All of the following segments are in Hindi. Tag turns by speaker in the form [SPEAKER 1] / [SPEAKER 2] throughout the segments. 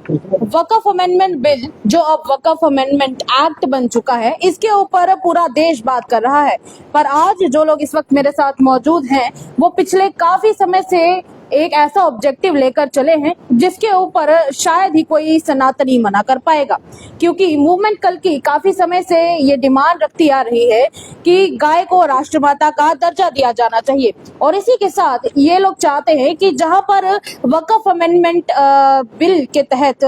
[SPEAKER 1] वक्फ अमेंडमेंट बिल जो अब वक्फ अमेंडमेंट एक्ट बन चुका है, इसके ऊपर पूरा देश बात कर रहा है। पर आज जो लोग इस वक्त मेरे साथ मौजूद हैं, वो पिछले काफी समय से एक ऐसा ऑब्जेक्टिव लेकर चले हैं जिसके ऊपर शायद ही कोई सनातनी मना कर पाएगा, क्योंकि मूवमेंट कल की काफी समय से ये डिमांड रखती आ रही है कि गाय को राष्ट्रमाता का दर्जा दिया जाना चाहिए। और इसी के साथ ये लोग चाहते हैं कि जहां पर वक्फ अमेंडमेंट बिल के तहत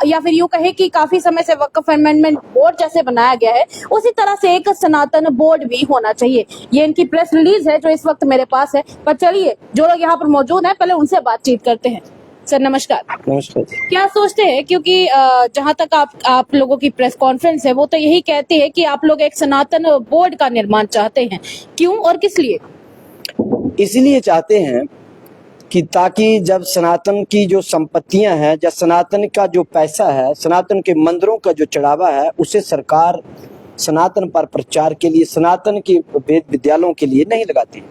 [SPEAKER 1] या फिर यूं कहे कि काफी समय से वक्फ अमेंडमेंट बोर्ड जैसे बनाया गया है, उसी तरह से एक सनातन बोर्ड भी होना चाहिए। ये इनकी प्रेस रिलीज है जो इस वक्त मेरे पास है। पर चलिए, जो लोग यहाँ पर मौजूद हैं, पहले उनसे बातचीत करते हैं। सर नमस्कार।
[SPEAKER 2] नमस्कार।
[SPEAKER 1] क्या सोचते हैं, क्योंकि जहां तक आप लोगों की प्रेस कॉन्फ्रेंस है वो तो यही कहती है कि आप लोग एक सनातन बोर्ड का निर्माण चाहते हैं, क्यों और किस लिए?
[SPEAKER 2] इसलिए चाहते हैं कि ताकि जब सनातन की जो संपत्तियां हैं, जब सनातन का जो पैसा है, सनातन के मंदिरों का जो चढ़ावा है, उसे सरकार सनातन पर प्रचार के लिए, सनातन के वेद विद्यालयों के लिए नहीं लगाती।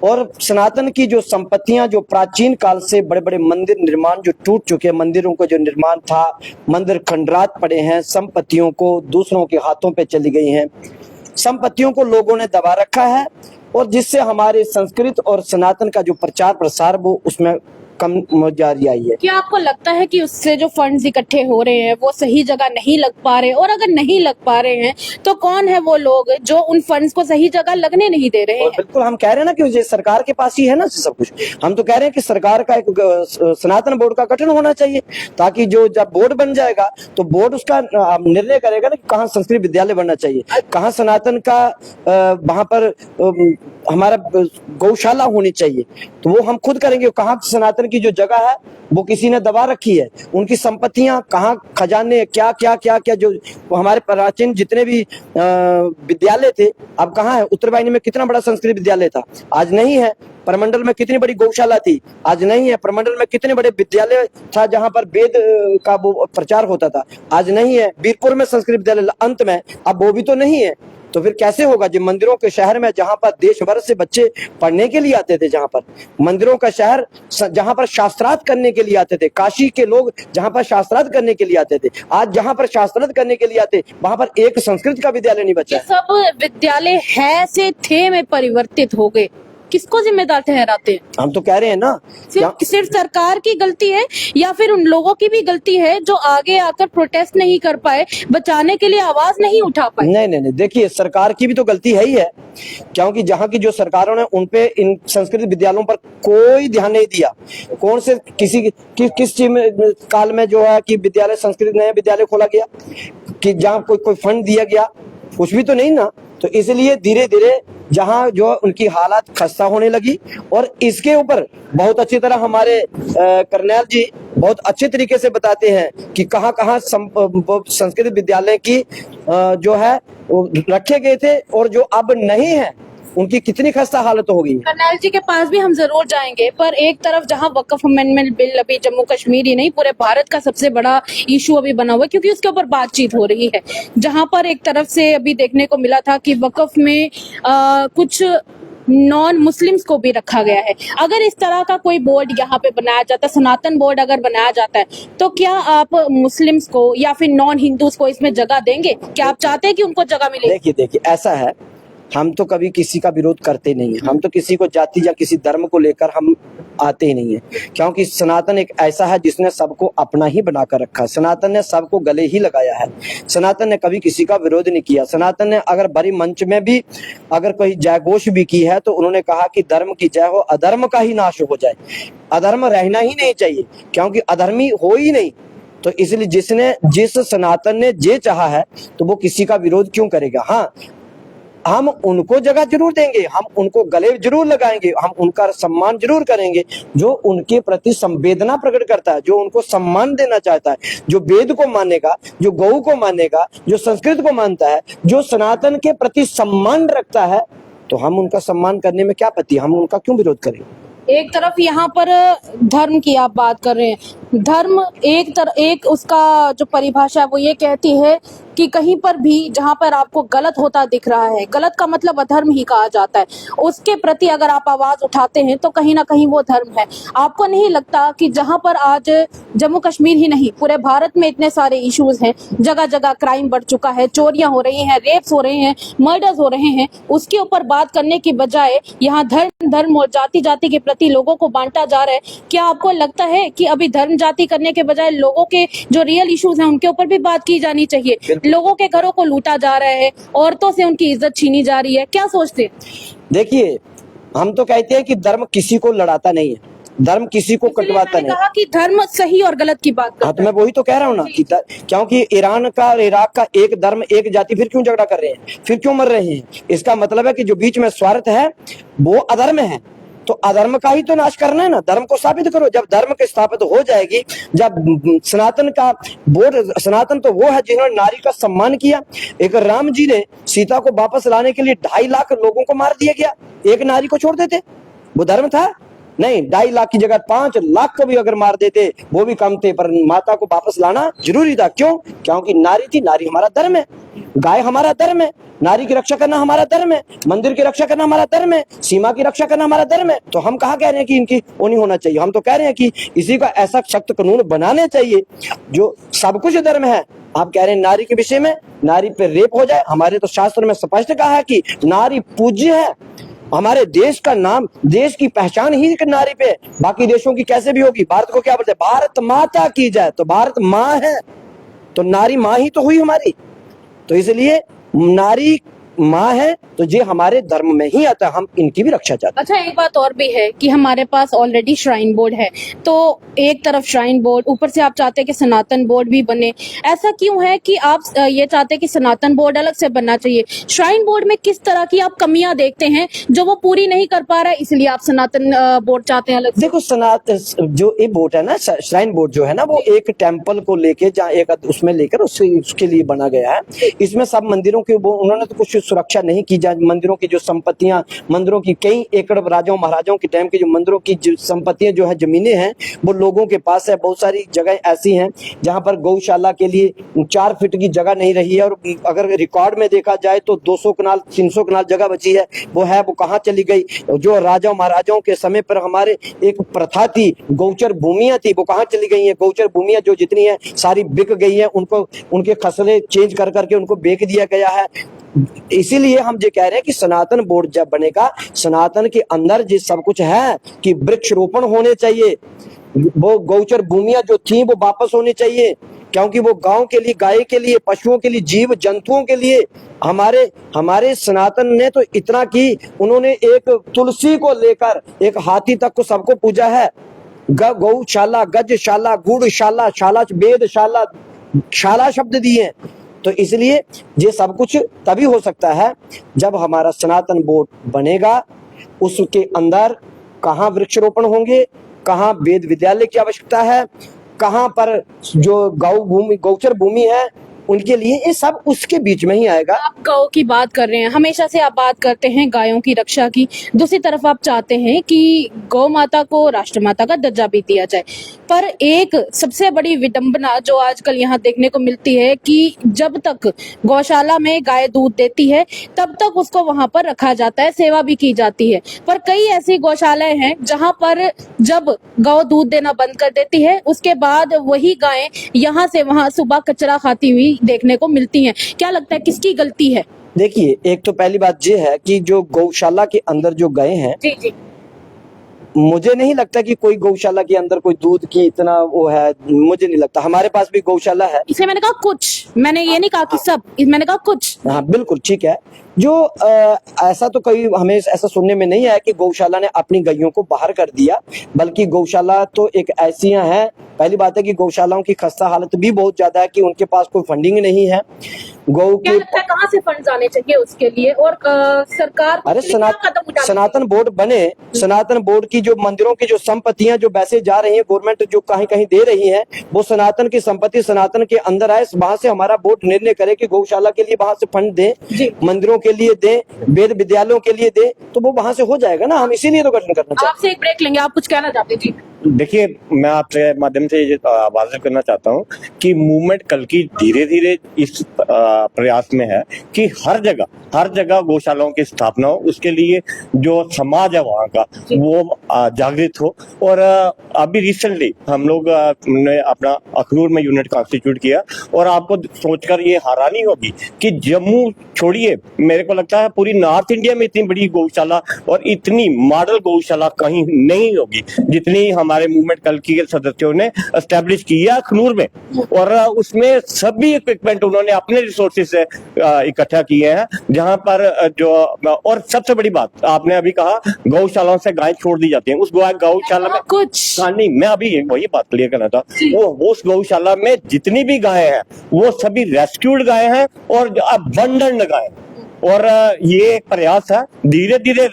[SPEAKER 2] और सनातन की जो संपत्तियां, जो प्राचीन काल से बड़े बड़े मंदिर निर्माण जो टूट चुके, मंदिरों का जो निर्माण था, मंदिर खंडरात पड़े हैं, संपत्तियों को दूसरों के हाथों पे चली गई हैं, संपत्तियों को लोगों ने दबा रखा है, और जिससे हमारे संस्कृत और सनातन का जो प्रचार प्रसार वो उसमें कम जारी आई है।
[SPEAKER 1] क्या आपको लगता है कि उससे जो फंड्स इकट्ठे हो रहे हैं वो सही जगह नहीं लग पा रहे, और अगर नहीं लग पा रहे हैं तो कौन है वो लोग जो उन फंड्स को सही जगह लगने नहीं दे रहे हैं?
[SPEAKER 2] बिल्कुल, हम कह रहे हैं ना कि सरकार के पास ही है ना सब कुछ। हम तो कह रहे हैं कि सरकार का एक सनातन बोर्ड का गठन होना चाहिए, ताकि जो जब बोर्ड बन जाएगा तो बोर्ड उसका निर्णय करेगा ना कि कहाँ संस्कृत विद्यालय बनना चाहिए, कहाँ सनातन का वहां पर हमारा गौशाला होनी चाहिए, तो वो हम खुद करेंगे। कहाँ सनातन की जो जगह है वो किसी ने दबा रखी है, उनकी संपत्तियां कहाँ, खजाने क्या क्या क्या क्या, जो हमारे प्राचीन जितने भी विद्यालय थे अब कहाँ है। उत्तरवाहिनी में कितना बड़ा संस्कृत विद्यालय था, आज नहीं है। प्रमंडल में कितनी बड़ी गौशाला थी, आज नहीं है। प्रमंडल में कितने बड़े विद्यालय था जहां पर वेद का वो प्रचार होता था, आज नहीं है। वीरपुर में संस्कृत विद्यालय अंत में, अब वो भी तो नहीं है। तो फिर कैसे होगा? जो मंदिरों के शहर में, जहां पर देश भर से बच्चे पढ़ने के लिए आते थे, जहां पर मंदिरों का शहर, जहां पर शास्त्रार्थ करने के लिए आते थे, काशी के लोग जहां पर शास्त्रार्थ करने के लिए आते थे, आज जहां पर शास्त्रार्थ करने के लिए आते, वहां पर एक संस्कृत का विद्यालय नहीं बचा।
[SPEAKER 1] सब विद्यालय है से थे में परिवर्तित हो गए, किसको जिम्मेदार ठहराते हैं?
[SPEAKER 2] हम तो कह रहे हैं ना,
[SPEAKER 1] सिर्फ सरकार की गलती है या फिर उन लोगों की भी गलती है जो आगे आकर प्रोटेस्ट नहीं कर पाए, बचाने के लिए आवाज नहीं उठा पाए?
[SPEAKER 2] नहीं, देखिए, सरकार की भी तो गलती है ही है, क्योंकि जहाँ की जो सरकारों ने उनपे इन संस्कृत विद्यालयों पर कोई ध्यान नहीं दिया। कौन से किस चीज में काल में जो है कि विद्यालय, संस्कृत नया विद्यालय खोला गया, कि जहाँ कोई फंड दिया गया, कुछ भी तो नहीं ना। तो इसलिए धीरे धीरे जहां जो उनकी हालात खस्ता होने लगी, और इसके ऊपर बहुत अच्छी तरह हमारे कर्नैल जी बहुत अच्छे तरीके से बताते हैं कि कहाँ कहाँ संस्कृत विद्यालय की जो है रखे गए थे, और जो अब नहीं है उनकी कितनी खस्ता हालत हो गई।
[SPEAKER 1] कर्नैल जी के पास भी हम जरूर जाएंगे, पर एक तरफ जहां वक्फ अमेंडमेंट बिल अभी जम्मू कश्मीर ही नहीं पूरे भारत का सबसे बड़ा इशू अभी बना हुआ है, क्योंकि उसके ऊपर बातचीत हो रही है, जहां पर एक तरफ से अभी देखने को मिला था कि वक्फ में कुछ नॉन मुस्लिम्स को भी रखा गया है। अगर इस तरह का कोई बोर्ड यहाँ पे बनाया जाता, सनातन बोर्ड अगर बनाया जाता है, तो क्या आप मुस्लिम्स को या फिर नॉन हिंदूज को इसमें जगह देंगे? क्या आप चाहते हैं कि उनको जगह मिले?
[SPEAKER 2] देखिए, ऐसा है, हम तो कभी किसी का विरोध करते नहीं है। हम तो किसी को जाति या किसी धर्म को लेकर हम आते ही नहीं है, क्योंकि सनातन एक ऐसा है जिसने सबको अपना ही बनाकर रखा है। सनातन ने सबको गले ही लगाया है। सनातन ने कभी किसी का विरोध नहीं किया। सनातन ने अगर बड़ी मंच में भी अगर कोई जयघोष भी की है तो उन्होंने कहा कि धर्म की जय हो, अधर्म का ही नाश हो जाए। अधर्म रहना ही नहीं चाहिए, क्योंकि अधर्मी हो ही नहीं। तो इसलिए जिस सनातन ने जे चाहा है तो वो किसी का विरोध क्यों करेगा। हाँ, हम उनको जगह जरूर देंगे, हम उनको गले जरूर लगाएंगे, हम उनका सम्मान जरूर करेंगे, जो उनके प्रति संवेदना प्रकट करता है, जो उनको सम्मान देना चाहता है, जो वेद को मानेगा, जो गौ को मानेगा, जो संस्कृत को मानता है, जो सनातन के प्रति सम्मान रखता है, तो हम उनका सम्मान करने में क्या आपत्ति, हम उनका क्यों विरोध करें।
[SPEAKER 1] एक तरफ यहाँ पर धर्म की आप बात कर रहे हैं, धर्म एक उसका जो परिभाषा है वो ये कहती है कि कहीं पर भी जहाँ पर आपको गलत होता दिख रहा है, गलत का मतलब अधर्म ही कहा जाता है, उसके प्रति अगर आप आवाज उठाते हैं तो कहीं ना कहीं वो धर्म है। आपको नहीं लगता कि जहाँ पर आज जम्मू कश्मीर ही नहीं पूरे भारत में इतने सारे इश्यूज हैं, जगह जगह क्राइम बढ़ चुका है, चोरियां हो रही हैं, रेप्स हो रहे हैं, मर्डर्स हो रहे हैं, उसके ऊपर बात करने की बजाय यहाँ धर्म और जाति जाति के प्रति लोगों को बांटा जा रहा है। क्या आपको लगता है कि अभी धर्म जाति करने के बजाय लोगों के जो रियल इश्यूज हैं उनके ऊपर भी बात की जानी चाहिए? लोगों के घरों को लूटा जा रहा है, औरतों से उनकी इज्जत छीनी जा रही है, क्या सोचते हैं?
[SPEAKER 2] देखिए, हम तो कहते हैं कि धर्म किसी को लड़ाता नहीं है, धर्म किसी को कटवाता नहीं।
[SPEAKER 1] कहा कि धर्म सही और गलत की बात
[SPEAKER 2] हाँ, तो मैं वही तो कह रहा हूँ ना कि क्योंकि ईरान का और इराक का एक धर्म एक जाति फिर क्यों झगड़ा कर रहे हैं, फिर क्यों मर रहे हैं? इसका मतलब है कि जो बीच में स्वार्थ है वो अधर्म है। तो अधर्म का ही तो नाश करना है ना, धर्म को स्थापित करो। जब धर्म की स्थापित हो जाएगी, जब सनातन का बोर्ड, सनातन तो वो है जिन्होंने नारी का सम्मान किया। एक राम जी ने सीता को वापस लाने के लिए 2.5 लाख लोगों को मार दिया गया, एक नारी को छोड़ देते, वो धर्म था? नहीं, 2.5 लाख की जगह 5 लाख को भी अगर मार देते वो भी कम थे, पर माता को वापस लाना जरूरी था। क्यों? क्योंकि नारी थी, नारी हमारा धर्म है, गाय हमारा धर्म है, नारी की रक्षा करना हमारा धर्म है, मंदिर की रक्षा करना हमारा धर्म है, सीमा की रक्षा करना हमारा धर्म है। तो हम कहाँ कह रहे हैं कि इनकी वो नहीं होना चाहिए, हम तो कह रहे हैं कि इसी का ऐसा सख्त कानून बनाने चाहिए जो सब कुछ धर्म है। आप कह रहे हैं नारी के विषय में, नारी पे रेप हो जाए, हमारे तो शास्त्र में स्पष्ट कहा है कि नारी पूज्य है। हमारे देश का नाम, देश की पहचान ही नारी पे, बाकी देशों की कैसे भी होगी। भारत को क्या बोलते हैं? भारत माता की जय। तो भारत माँ है, तो नारी माँ ही तो हुई हमारी, तो इसलिए नारी माँ है, तो ये हमारे धर्म में ही आता है, हम इनकी भी रक्षा चाहते हैं।
[SPEAKER 1] अच्छा, एक बात और भी है कि हमारे पास ऑलरेडी श्राइन बोर्ड है, तो एक तरफ श्राइन बोर्ड, ऊपर से आप चाहते हैं कि सनातन बोर्ड भी बने। ऐसा क्यों है कि आप ये चाहते हैं कि सनातन बोर्ड अलग से बनना चाहिए? श्राइन बोर्ड में किस तरह की आप कमियां देखते हैं जो वो पूरी नहीं कर पा रहा है, इसलिए आप सनातन बोर्ड चाहते हैं अलग से?
[SPEAKER 2] देखो, सनातन जो ये बोर्ड है ना, श्राइन बोर्ड जो है ना, वो एक टेम्पल को लेके, जहाँ एक उसमें लेकर उसके लिए बना गया है। इसमें सब मंदिरों की उन्होंने तो कुछ सुरक्षा नहीं की, मंदिरों की जो संपत्तियां, मंदिरों की कई एकड़ राजाओं महाराजाओं के टाइम की जो मंदिरों की जो संपत्तियां जो है, जमीनें हैं, वो लोगों के पास है। बहुत सारी जगह ऐसी हैं जहां पर गौशाला के लिए 4 फीट की जगह नहीं रही है, और अगर रिकॉर्ड में देखा जाए तो 200 कनाल 300 कनाल जगह बची है, वो कहाँ चली गई? जो राजाओं महाराजाओं के समय पर हमारे एक प्रथा थी, गौचर भूमियां थी, वो कहाँ चली गई है? गौचर भूमियां जो जितनी है सारी बिक गई है, उनको उनके खसले चेंज कर करके उनको बेच दिया गया है। इसीलिए हम ये कह रहे हैं कि सनातन बोर्ड जब बनेगा, सनातन के अंदर जो सब कुछ है कि वृक्षरोपण होने चाहिए, वो गौचर भूमियां जो थी वो वापस होनी चाहिए, क्योंकि वो गांव के लिए, गाय के लिए, पशुओं के लिए, जीव जंतुओं के लिए, हमारे सनातन ने तो इतना की, उन्होंने एक तुलसी को लेकर एक हाथी तक को सबको पूजा है। गौशाला, गजशाला, गुड़शाला, शाला वेदशाला, शाला शब्द दिए। तो इसलिए ये सब कुछ तभी हो सकता है जब हमारा सनातन बोर्ड बनेगा। उसके अंदर कहाँ वृक्षरोपण होंगे, कहाँ वेद विद्यालय की आवश्यकता है, कहाँ पर जो गौचर भूमि है उनके लिए, ये सब उसके बीच में ही आएगा।
[SPEAKER 1] आप गौ की बात कर रहे हैं, हमेशा से आप बात करते हैं गायों की रक्षा की, दूसरी तरफ आप चाहते हैं कि गौ माता को राष्ट्रमाता का दर्जा भी दिया जाए। पर एक सबसे बड़ी विडंबना जो आजकल यहाँ देखने को मिलती है कि जब तक गौशाला में गाय दूध देती है तब तक उसको वहां पर रखा जाता है, सेवा भी की जाती है। पर कई ऐसी गौशालाएं हैं जहां पर जब गौ दूध देना बंद कर देती है, उसके बाद वही गायें यहाँ से वहां सुबह कचरा खाती हुई देखने को मिलती हैं। क्या लगता है किसकी गलती है?
[SPEAKER 2] देखिए, एक तो पहली बात ये है कि जो गौशाला के अंदर जो गायें हैं,
[SPEAKER 1] जी,
[SPEAKER 2] मुझे नहीं लगता कि कोई गौशाला के अंदर कोई दूध की इतना वो है, मुझे नहीं लगता। हमारे पास भी गौशाला है,
[SPEAKER 1] इसलिए मैंने कहा कुछ, मैंने ये नहीं कहा कि सब, मैंने कहा कुछ।
[SPEAKER 2] हाँ बिल्कुल ठीक है। जो ऐसा तो कहीं हमें ऐसा सुनने में नहीं आया कि गौशाला ने अपनी गायों को बाहर कर दिया, बल्कि गौशाला तो एक ऐसी है, पहली बात है कि गौशालाओं की खस्ता हालत भी बहुत ज्यादा है कि उनके पास कोई फंडिंग नहीं है। गौ
[SPEAKER 1] क्या
[SPEAKER 2] की
[SPEAKER 1] लगता है कहाँ से फंड आने चाहिए उसके लिए, और सरकार को
[SPEAKER 2] अरे
[SPEAKER 1] इसके लिए क्या कदम उठाने
[SPEAKER 2] सनातन बोर्ड बने, सनातन बोर्ड की जो मंदिरों की जो संपत्तियां जो वैसे जा रही है, गवर्नमेंट जो कहीं कहीं दे रही है, वो सनातन की संपत्ति सनातन के अंदर आए, वहां से हमारा बोर्ड निर्णय करे कि गौशाला के लिए वहां से फंड
[SPEAKER 1] जी।
[SPEAKER 2] दें, मंदिरों के लिए दें, वेद विद्यालयों के लिए दें, तो वो वहां से हो जाएगा ना। हम इसीलिए तो गठन करना चाहते
[SPEAKER 1] आपसे एक ब्रेक लेंगे, आप कुछ कहना चाहते हैं? जी
[SPEAKER 3] देखिए, मैं आपसे माध्यम से ये वाज़िब करना चाहता हूँ कि मूवमेंट कल की धीरे धीरे इस प्रयास में है कि हर जगह गौशालाओं की स्थापना हो, उसके लिए जो समाज है वहाँ का वो जागृत हो। और अभी रिसेंटली हम लोग ने अपना अखनूर में यूनिट कॉन्स्टिट्यूट किया, और आपको सोचकर ये हैरानी होगी कि जम्मू छोड़िए, मेरे को लगता है पूरी नॉर्थ इंडिया में इतनी बड़ी गौशाला और इतनी मॉडल गौशाला कहीं नहीं होगी जितनी हमारे मूवमेंट कल की के सदस्यों ने एस्टेब्लिश की है अखनूर में। और उसमें सभी इक्विपमेंट उन्होंने अपने रिसोर्सेज से इकट्ठा किए हैं, जहां पर जो, और सबसे बड़ी बात आपने अभी कहा गौशालाओं से गाय छोड़ दी जाती है, उस गौशाला में
[SPEAKER 1] कुछ
[SPEAKER 3] नहीं, मैं अभी वही बात क्लियर करना था। वो उस गौशाला में जितनी भी गायें हैं वो सभी रेस्क्यूड गायें हैं और अबंडन गायें, और ये एक प्रयास है, धीरे धीरे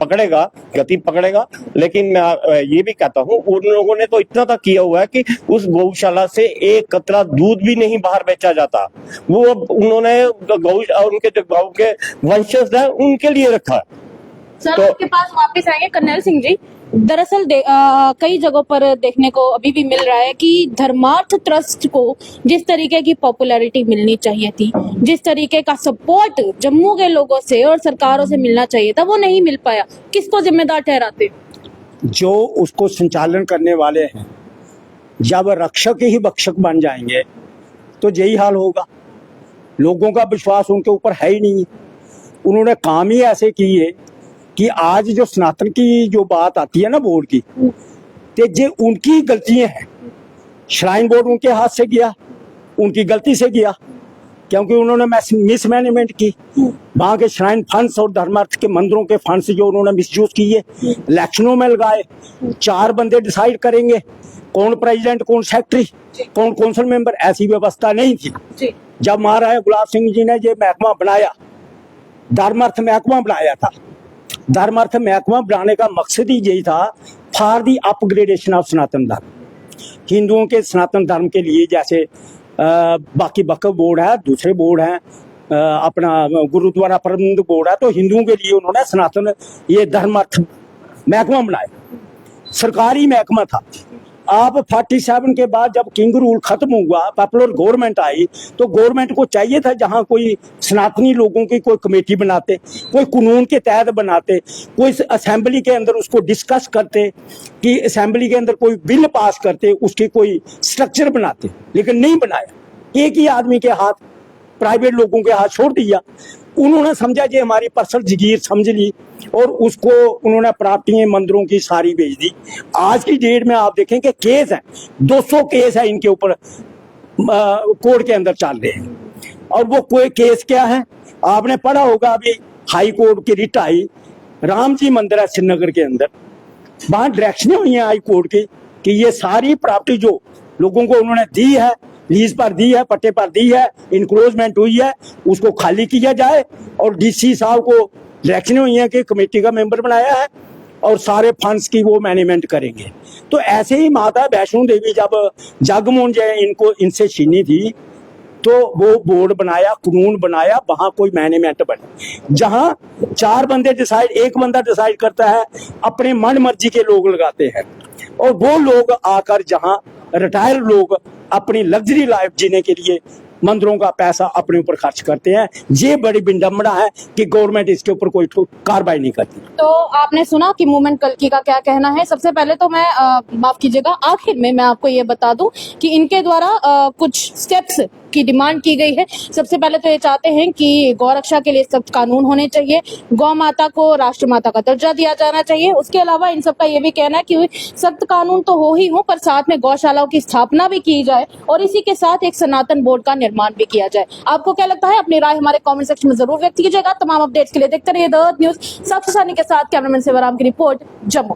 [SPEAKER 3] पकड़ेगा, गति पकड़ेगा। लेकिन मैं ये भी कहता हूँ, उन लोगों ने तो इतना तक किया हुआ है कि उस गौशाला से एक कतरा दूध भी नहीं बाहर बेचा जाता, वो उन्होंने उनके जो गौ के वंशज हैं उनके लिए रखा है।
[SPEAKER 1] सर
[SPEAKER 3] तो
[SPEAKER 1] आपके पास वापस आएंगे कर्नल सिंह जी। दरअसल कई जगहों पर देखने को अभी भी मिल रहा है कि धर्मार्थ ट्रस्ट को जिस तरीके की पॉपुलैरिटी मिलनी चाहिए थी, जिस तरीके का सपोर्ट जम्मू के लोगों से और सरकारों से मिलना चाहिए था, वो नहीं मिल पाया। किसको जिम्मेदार ठहराते?
[SPEAKER 4] जो उसको संचालन करने वाले हैं, जब रक्षक ही भक्षक बन जाएंगे तो यही हाल होगा। लोगों का विश्वास उनके ऊपर है ही नहीं। उन्होंने काम ही ऐसे किए कि आज जो सनातन की जो बात आती है ना बोर्ड की, तो ये उनकी गलतियां हैं। श्राइन बोर्ड उनके हाथ से गया, उनकी गलती से गया, क्योंकि उन्होंने मिसमैनेजमेंट की। वहाँ के श्राइन फंड्स और धर्मार्थ के मंदिरों के फंड्स जो उन्होंने मिसयूज किए, इलेक्शनों में लगाए। 4 बंदे डिसाइड करेंगे कौन प्रेसिडेंट, कौन सेक्रेटरी, कौन काउंसिल मेंबर, ऐसी व्यवस्था नहीं थी। जब महाराजा गुलाब सिंह जी ने ये महकमा बनाया, धर्मार्थ महकमा बनाया था, धर्मार्थ महकमा बनाने का मकसद ही यही था, फॉर दी अपग्रेडेशन ऑफ सनातन धर्म। हिंदुओं के सनातन धर्म के लिए, जैसे बाकी वक्फ बोर्ड है, दूसरे बोर्ड हैं, अपना गुरुद्वारा प्रबंधक बोर्ड है, तो हिंदुओं के लिए उन्होंने सनातन ये धर्मार्थ महकमा बनाया, सरकारी महकमा था। आप 47 के बाद जब किंग रूल खत्म हुआ, पॉपुलर गवर्नमेंट आई, तो गवर्नमेंट को चाहिए था जहां कोई सनातनी लोगों की कोई कमेटी बनाते, कोई कानून के तहत बनाते, कोई असेंबली के अंदर उसको डिस्कस करते, कि असेंबली के अंदर कोई बिल पास करते, उसकी कोई स्ट्रक्चर बनाते, लेकिन नहीं बनाया। एक ही आदमी के हाथ, प्राइवेट लोगों के हाथ छोड़ दिया। उन्होंने समझा कि हमारी पर्सनल जगीर समझ ली, और उसको उन्होंने प्रॉपर्टियां मंदिरों की सारी बेच दी। आज की डेट में आप देखें कि केस है, 200 केस है इनके ऊपर कोर्ट के अंदर चल रहे हैं। और वो कोई केस क्या है, आपने पढ़ा होगा, अभी हाई कोर्ट की रिट आई, राम जी मंदिर है श्रीनगर के अंदर, वहां डायरेक्शनें हुई हैं हाई कोर्ट की कि ये सारी प्रॉपर्टी जो लोगों को उन्होंने दी है, लीज पर दी है, पट्टे पर दी है, इंक्रोचमेंट हुई है, उसको खाली किया जाए। और डीसी साहब को डायरेक्शन हुई है कि कमेटी का मेंबर बनाया है और सारे फंड्स की वो मैनेजमेंट करेंगे। तो ऐसे ही माता वैष्णो देवी जब जगमोहन जी इनको इनसे छीनी थी, तो वो बोर्ड बनाया, कानून बनाया, वहां कोई मैनेजमेंट बने, जहां 4 बंदे डिसाइड, एक बंदा डिसाइड करता है, अपने मन मर्जी के लोग लगाते हैं, और वो लोग आकर जहां रिटायर लोग अपनी लग्जरी लाइफ जीने के लिए मंदिरों का पैसा अपने ऊपर खर्च करते हैं। ये बड़ी विडंबना है कि गवर्नमेंट इसके ऊपर कोई कार्रवाई नहीं करती।
[SPEAKER 1] तो आपने सुना कि मूवमेंट कल्की का क्या कहना है। सबसे पहले तो मैं माफ कीजिएगा, आखिर में मैं आपको ये बता दूं कि इनके द्वारा कुछ स्टेप्स की डिमांड की गई है। सबसे पहले तो ये चाहते हैं कि गौरक्षा के लिए सख्त कानून होने चाहिए, गौ माता को राष्ट्रमाता का दर्जा दिया जाना चाहिए। उसके अलावा इन सबका ये भी कहना है कि सख्त कानून तो हो ही हो, पर साथ में गौशालाओं की स्थापना भी की जाए और इसी के साथ एक सनातन बोर्ड का निर्माण भी किया जाए। आपको क्या लगता है? अपनी राय हमारे कमेंट सेक्शन में जरूर व्यक्त कीजिएगा। तमाम अपडेट्स के लिए देखते रहिए द न्यूज। साक्षी सानी के साथ कैमरामैन सेवाराम की रिपोर्ट, जम्मू।